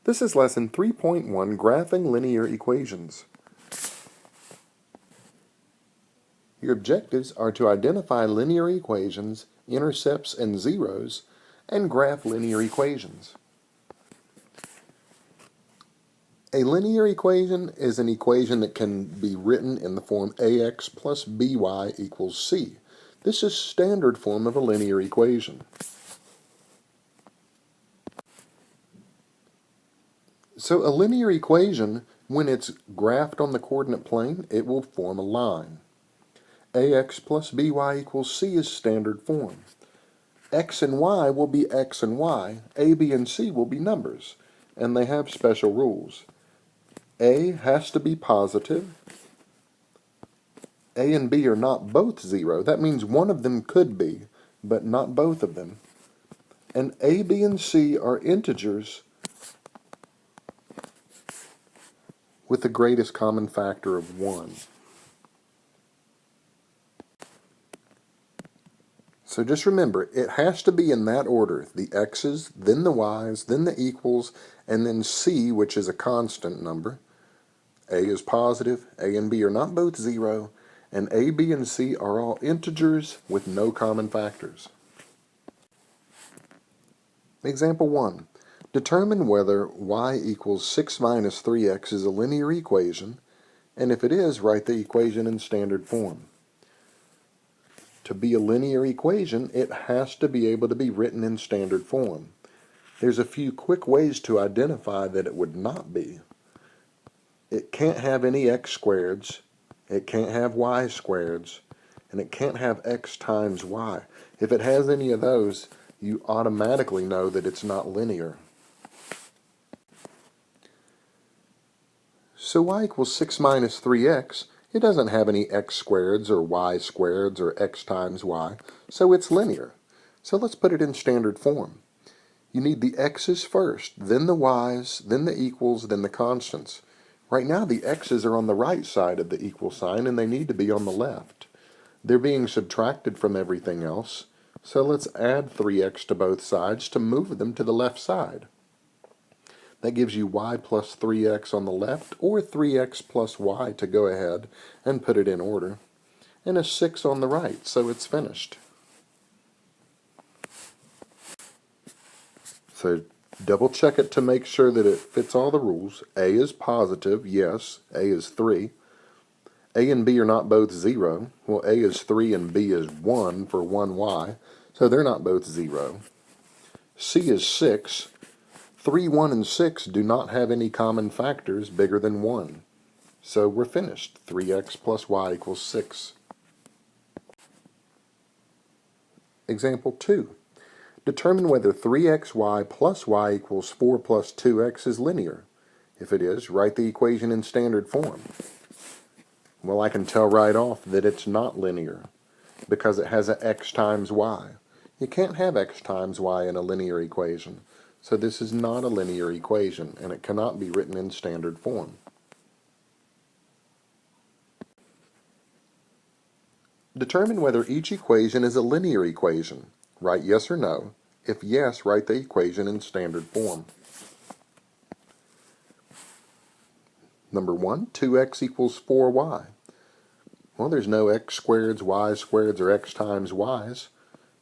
This is lesson 3.1, Graphing Linear Equations. Your objectives are to identify linear equations, intercepts, and zeros, and graph linear equations. A linear equation is an equation that can be written in the form ax plus by equals c. This is standard form of a linear equation. So a linear equation, when it's graphed on the coordinate plane, it will form a line. Ax plus by equals c is standard form. X and y will be x and y, a, b, and c will be numbers, and they have special rules. A has to be positive. A and b are not both 0. That means one of them could be, but not both of them. And a, b, and c are integers with the greatest common factor of 1. So just remember, it has to be in that order. The x's, then the y's, then the equals, and then c, which is a constant number. A is positive, a and b are not both 0, and a, b, and c are all integers with no common factors. Example 1. Determine whether y equals 6 minus 3x is a linear equation, and if it is, write the equation in standard form. To be a linear equation, it has to be able to be written in standard form. There's a few quick ways to identify that it would not be. It can't have any x squareds, it can't have y squareds, and it can't have x times y. If it has any of those, you automatically know that it's not linear. So y equals 6 minus 3x. It doesn't have any x squareds or y squareds or x times y, so it's linear. So let's put it in standard form. You need the x's first, then the y's, then the equals, then the constants. Right now the x's are on the right side of the equal sign and they need to be on the left. They're being subtracted from everything else, so let's add 3x to both sides to move them to the left side. That gives you y plus 3x on the left, or 3x plus y to go ahead and put it in order, and a 6 on the right, so it's finished. So double check it to make sure that it fits all the rules. A is positive, yes, A is 3. A and b are not both 0. Well, A is 3 and b is 1 for 1y, so they're not both 0. C is 6. 3, 1, and 6 do not have any common factors bigger than 1. So we're finished. 3x plus y equals 6. Example 2. Determine whether 3xy plus y equals 4 plus 2x is linear. If it is, write the equation in standard form. Well, I can tell right off that it's not linear because it has an x times y. You can't have x times y in a linear equation. So this is not a linear equation, and it cannot be written in standard form. Determine whether each equation is a linear equation. Write yes or no. If yes, write the equation in standard form. Number 1, 2x equals 4y. Well, there's no x squareds, y squareds, or x times y's.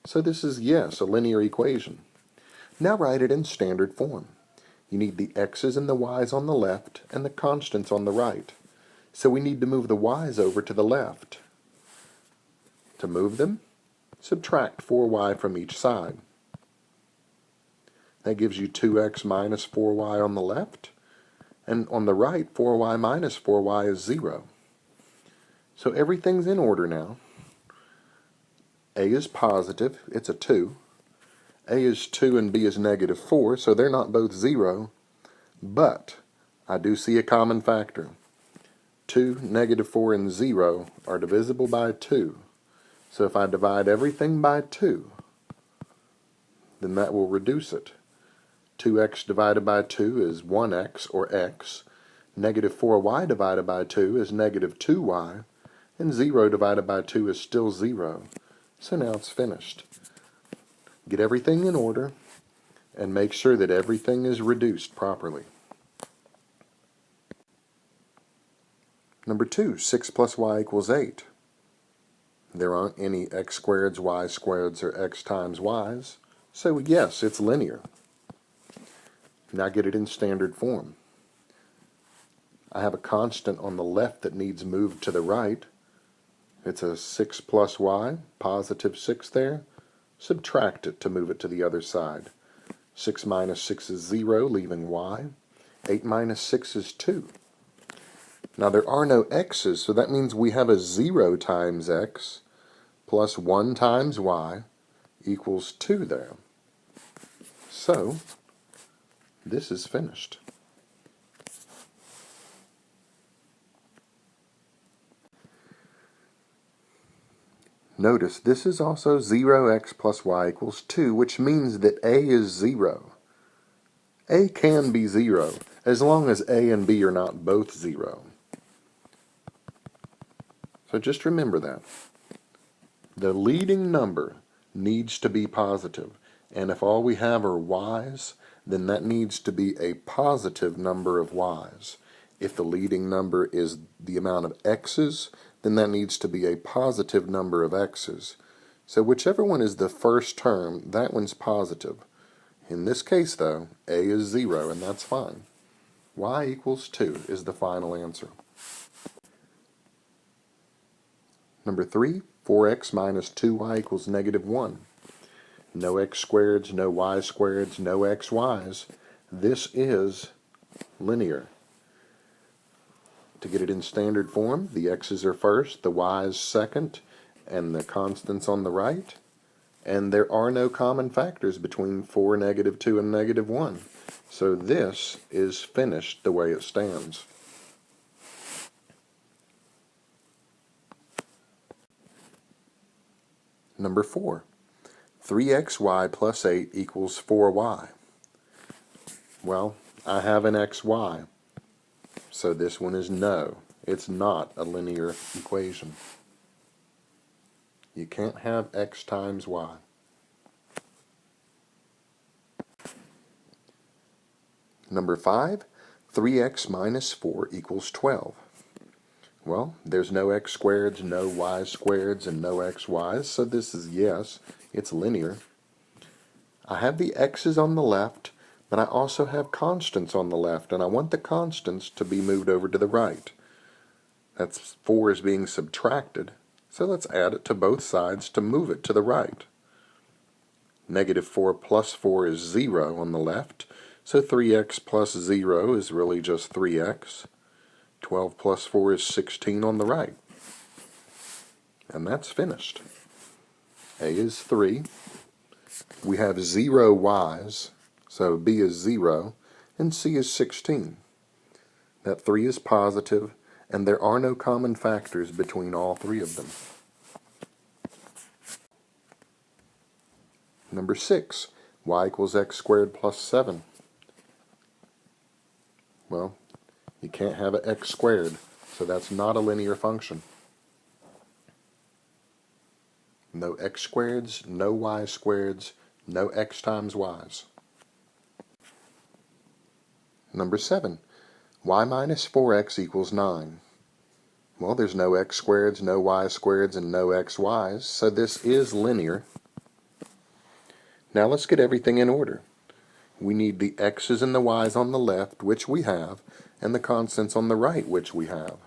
So this is, yes, a linear equation. Now write it in standard form. You need the x's and the y's on the left and the constants on the right. So we need to move the y's over to the left. To move them, subtract 4y from each side. That gives you 2x minus 4y on the left, and on the right 4y minus 4y is 0. So everything's in order now. A is positive, it's a 2. A is 2 and b is negative 4, so they're not both 0, but I do see a common factor. 2, negative 4, and 0 are divisible by 2. So if I divide everything by 2, then that will reduce it. 2x divided by 2 is 1x, or x. Negative 4y divided by 2 is negative 2y, and 0 divided by 2 is still 0. So now it's finished. Get everything in order and make sure that everything is reduced properly. Number 2, 6 plus y equals 8. There aren't any x squareds, y squareds, or x times y's, so yes, it's linear. Now get it in standard form. I have a constant on the left that needs moved to the right. It's a 6 plus y, positive 6 there. Subtract it to move it to the other side. 6 minus 6 is 0, leaving y. 8 minus 6 is 2. Now there are no x's, so that means we have a 0 times x plus 1 times y equals 2 there. So this is finished. Notice this is also 0x plus y equals 2, which means that a is 0. A can be 0, as long as a and b are not both 0. So just remember that. The leading number needs to be positive, and if all we have are y's, then that needs to be a positive number of y's. If the leading number is the amount of x's, then that needs to be a positive number of x's. So whichever one is the first term, that one's positive. In this case, though, a is 0, and that's fine. Y equals 2 is the final answer. Number 3, 4x minus 2y equals negative 1. No x squareds, no y squareds, no xy's. This is linear. To get it in standard form, the x's are first, the y's second, and the constants on the right. And there are no common factors between 4, negative 2, and negative 1. So this is finished the way it stands. Number 4, 3xy plus 8 equals 4y. Well, I have an xy, so this one is no. It's not a linear equation. You can't have x times y. Number 5, 3x minus 4 equals 12. Well, there's no x squareds, no y squareds, and no xy's, so this is yes, it's linear. I have the x's on the left, but I also have constants on the left, and I want the constants to be moved over to the right. That's 4 is being subtracted, so let's add it to both sides to move it to the right. Negative 4 plus 4 is 0 on the left, so 3x plus 0 is really just 3x. 12 plus 4 is 16 on the right. And that's finished. A is 3. We have 0 y's, so B is 0, and C is 16. That 3 is positive, and there are no common factors between all three of them. Number 6, y equals x squared plus 7. Well, you can't have an x squared, so that's not a linear function. No x squareds, no y squareds, no x times y's. Number 7, y minus 4x equals 9. Well, there's no x squareds, no y squareds, and no xy's, so this is linear. Now let's get everything in order. We need the x's and the y's on the left, which we have, and the constants on the right, which we have.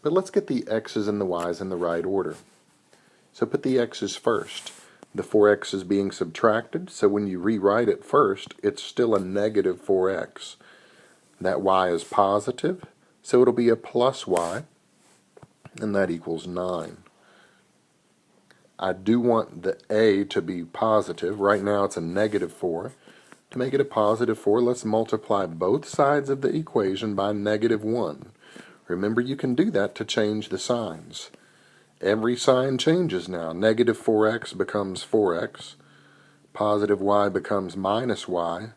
But let's get the x's and the y's in the right order. So put the x's first. The 4x is being subtracted, so when you rewrite it first, it's still a negative 4x. That y is positive, so it'll be a plus y, and that equals 9. I do want the a to be positive. Right now it's a negative 4. To make it a positive 4, let's multiply both sides of the equation by negative 1. Remember, you can do that to change the signs. Every sign changes now. Negative 4x becomes 4x, positive y becomes minus y,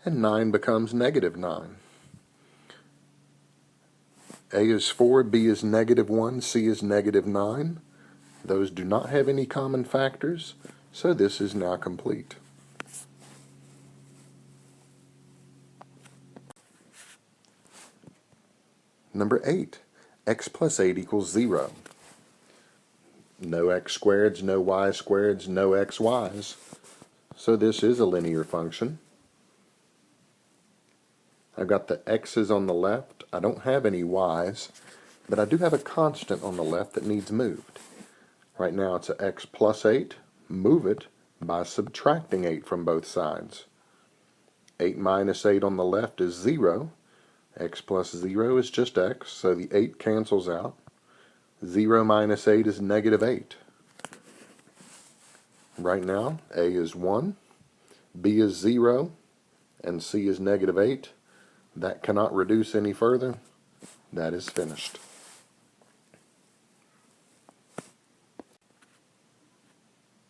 and 9 becomes negative 9. A is 4, B is negative 1, C is negative 9. Those do not have any common factors, so this is now complete. Number 8, x plus 8 equals 0. No x squareds, no y squareds, no xy's. So this is a linear function. I've got the x's on the left. I don't have any y's, but I do have a constant on the left that needs moved. Right now it's a x plus 8. Move it by subtracting 8 from both sides. 8 minus 8 on the left is 0. X plus 0 is just x, so the 8 cancels out. 0 minus 8 is negative 8. Right now, A is 1, B is 0, and C is negative 8. That cannot reduce any further. That is finished.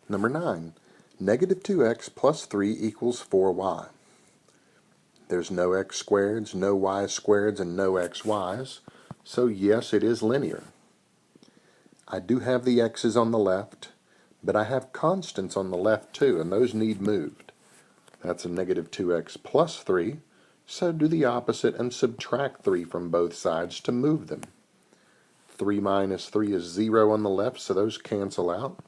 Number 9. Negative 2x plus 3 equals 4y. There's no x squareds, no y squareds, and no xy's, so yes, it is linear. I do have the x's on the left, but I have constants on the left too, and those need moved. That's a negative 2x plus 3, so do the opposite and subtract 3 from both sides to move them. 3 minus 3 is 0 on the left, so those cancel out.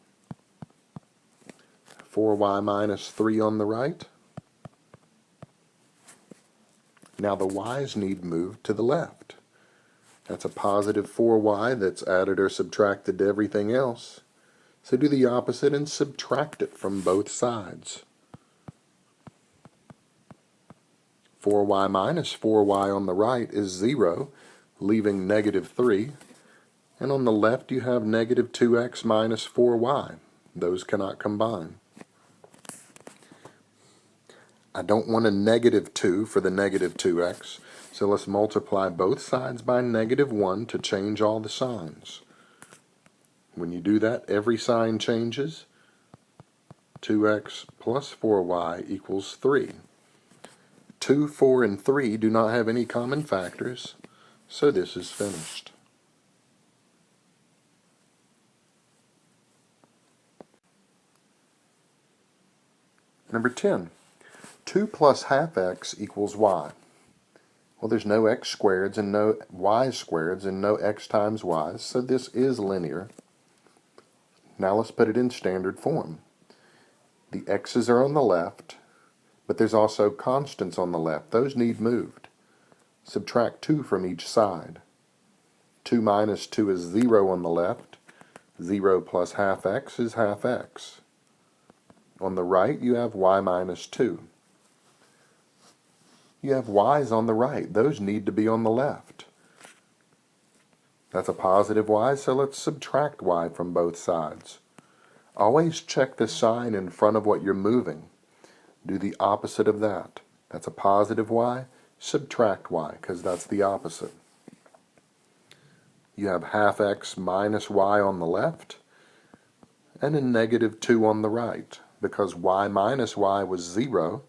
4y minus 3 on the right. Now the y's need moved to the left. That's a positive 4y that's added or subtracted to everything else. So do the opposite and subtract it from both sides. 4y minus 4y on the right is 0, leaving negative 3. And on the left you have negative 2x minus 4y. Those cannot combine. I don't want a negative 2 for the negative 2x, so let's multiply both sides by negative 1 to change all the signs. When you do that, every sign changes. 2x plus 4y equals 3. 2, 4, and 3 do not have any common factors, so this is finished. Number 10. 2 plus half x equals y. Well, there's no x squareds and no y squareds and no x times y's, so this is linear. Now let's put it in standard form. The x's are on the left, but there's also constants on the left. Those need moved. Subtract 2 from each side. 2 minus 2 is 0 on the left. 0 plus half x is half x. On the right, you have y minus 2. You have y's on the right. Those need to be on the left. That's a positive y, so let's subtract y from both sides. Always check the sign in front of what you're moving. Do the opposite of that. That's a positive y, subtract y, because that's the opposite. You have half x minus y on the left, and a negative 2 on the right, because y minus y was 0.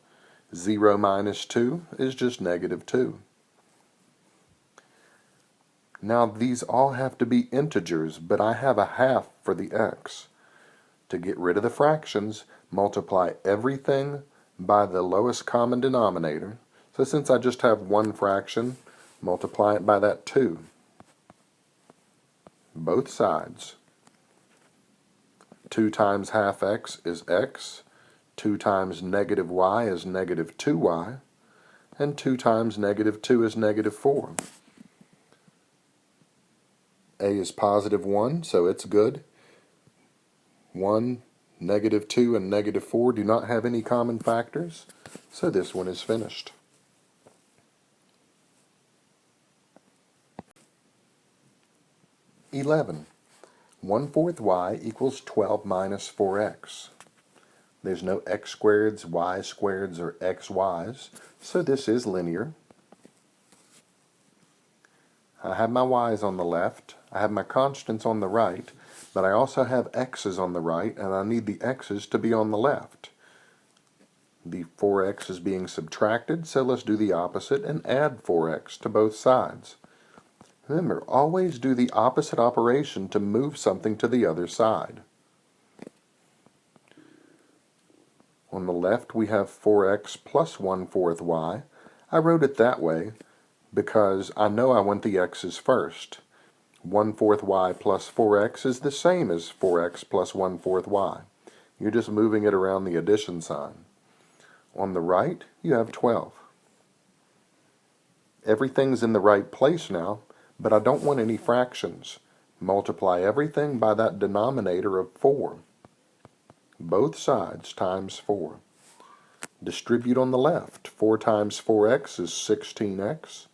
0 minus 2 is just negative 2. Now these all have to be integers, but I have a half for the x. To get rid of the fractions, multiply everything by the lowest common denominator. So since I just have one fraction, multiply it by that 2. Both sides. 2 times half x is x. 2 times negative y is negative 2y, and 2 times negative 2 is negative 4. A is positive 1, so it's good. 1, negative 2, and negative 4 do not have any common factors, so this one is finished. (11) 1/4 y equals 12 minus 4x. There's no x squareds, y squareds, or xy's, so this is linear. I have my y's on the left, I have my constants on the right, but I also have x's on the right, and I need the x's to be on the left. The 4x is being subtracted, so let's do the opposite and add 4x to both sides. Remember, always do the opposite operation to move something to the other side. On the left we have 4x plus 1/4 y. I wrote it that way because I know I want the x's first. 1/4 y plus 4x is the same as 4x plus 1/4 y. You're just moving it around the addition sign. On the right, you have 12. Everything's in the right place now, but I don't want any fractions. Multiply everything by that denominator of 4. Both sides times 4. Distribute on the left. 4 times 4x is 16x.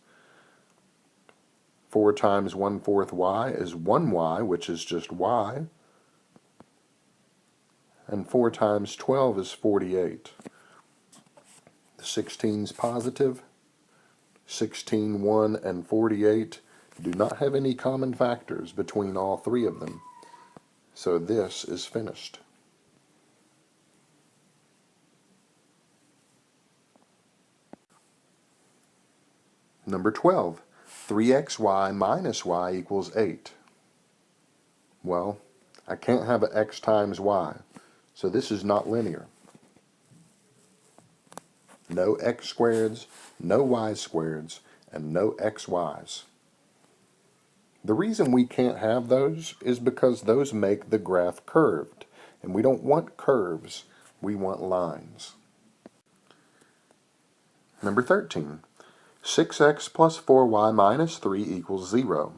4 times 1/4 y is 1y, which is just y. And 4 times 12 is 48. The 16's positive. 16, 1, and 48 do not have any common factors between all three of them. So this is finished. Number 12. 3xy minus y equals 8. Well, I can't have an x times y, so this is not linear. No x squareds, no y squareds, and no xy's. The reason we can't have those is because those make the graph curved, and we don't want curves, we want lines. Number 13. 6x plus 4y minus 3 equals 0.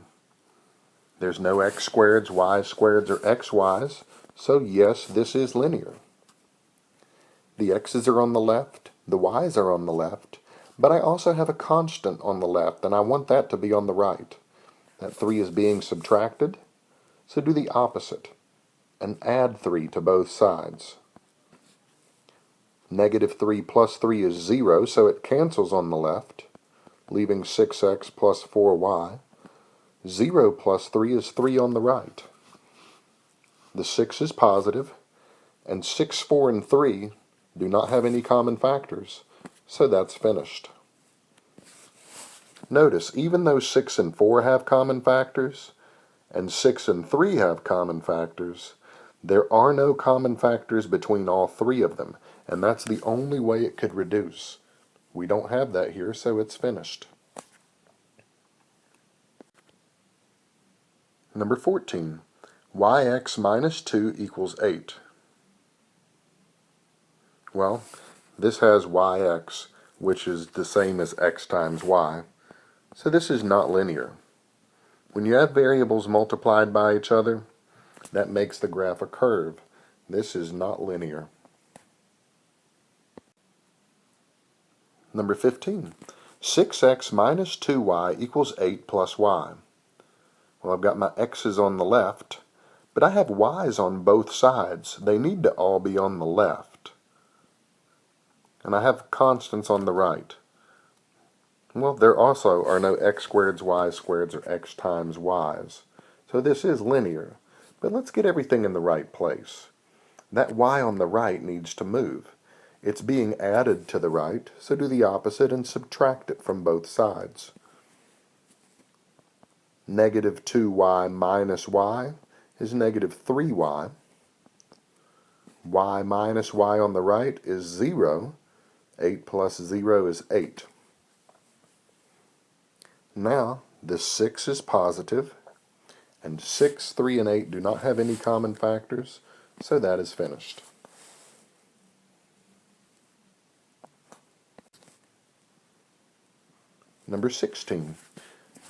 There's no x squareds, y squareds, or xy's, so yes, this is linear. The x's are on the left, the y's are on the left, but I also have a constant on the left, and I want that to be on the right. That 3 is being subtracted, so do the opposite, and add 3 to both sides. Negative 3 plus 3 is 0, so it cancels on the left, leaving 6x plus 4y. 0 plus 3 is 3 on the right. The 6 is positive, and 6, 4, and 3 do not have any common factors, so that's finished. Notice, even though 6 and 4 have common factors, and 6 and 3 have common factors, there are no common factors between all three of them, and that's the only way it could reduce. We don't have that here, so it's finished. Number 14. Yx minus 2 equals 8. Well, this has yx, which is the same as x times y, so this is not linear. When you have variables multiplied by each other, that makes the graph a curve. This is not linear. Number 15. 6x minus 2y equals 8 plus y. Well, I've got my x's on the left, but I have y's on both sides. They need to all be on the left. And I have constants on the right. Well, there also are no x squareds, y squareds, or x times y's. So this is linear. But let's get everything in the right place. That y on the right needs to move. It's being added to the right, so do the opposite and subtract it from both sides. Negative 2y minus y is negative 3y. Y minus y on the right is 0. 8 plus 0 is 8. Now, the 6 is positive, and 6, 3, and 8 do not have any common factors, so that is finished. Number 16.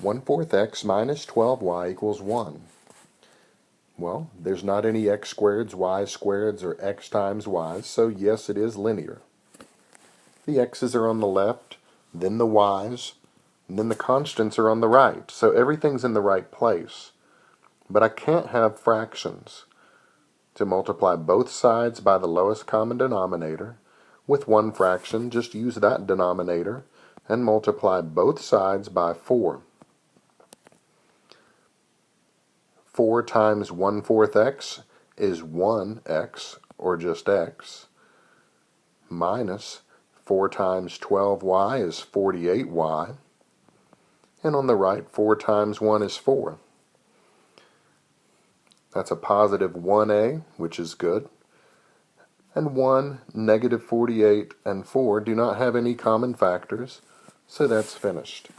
1/4 x minus 12y equals 1. Well, there's not any x squareds, y squareds, or x times y's, so yes, it is linear. The x's are on the left, then the y's, and then the constants are on the right, so everything's in the right place. But I can't have fractions. To multiply both sides by the lowest common denominator, with one fraction, just use that denominator, and multiply both sides by 4. 4 times 1/4 x is 1x, or just x, minus 4 times 12y is 48y, and on the right, 4 times 1 is 4. That's a positive 1a, which is good, and 1, negative 48, and 4 do not have any common factors, so that's finished.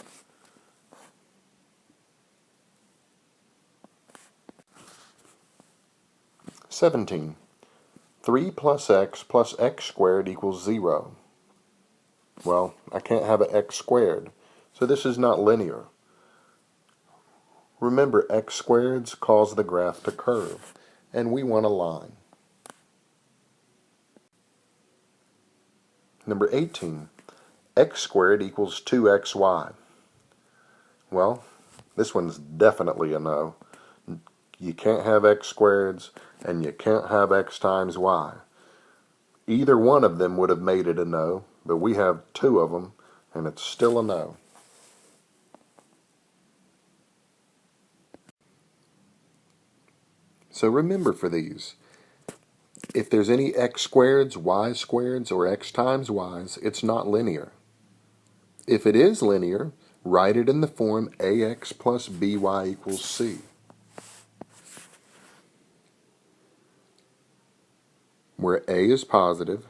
17. 3 plus x squared equals 0. Well, I can't have an x squared, so this is not linear. Remember, x squareds cause the graph to curve, and we want a line. Number 18. X squared equals 2xy. Well, this one's definitely a no. You can't have x squareds, and you can't have x times y. Either one of them would have made it a no, but we have two of them, and it's still a no. So remember for these, if there's any x squareds, y squareds, or x times y's, it's not linear. If it is linear, write it in the form ax plus by equals c. Where a is positive,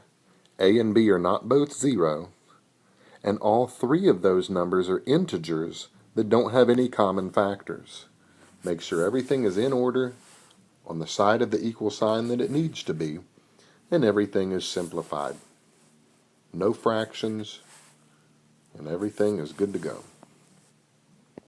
a and b are not both 0, and all three of those numbers are integers that don't have any common factors. Make sure everything is in order on the side of the equal sign that it needs to be, and everything is simplified. No fractions, and everything is good to go.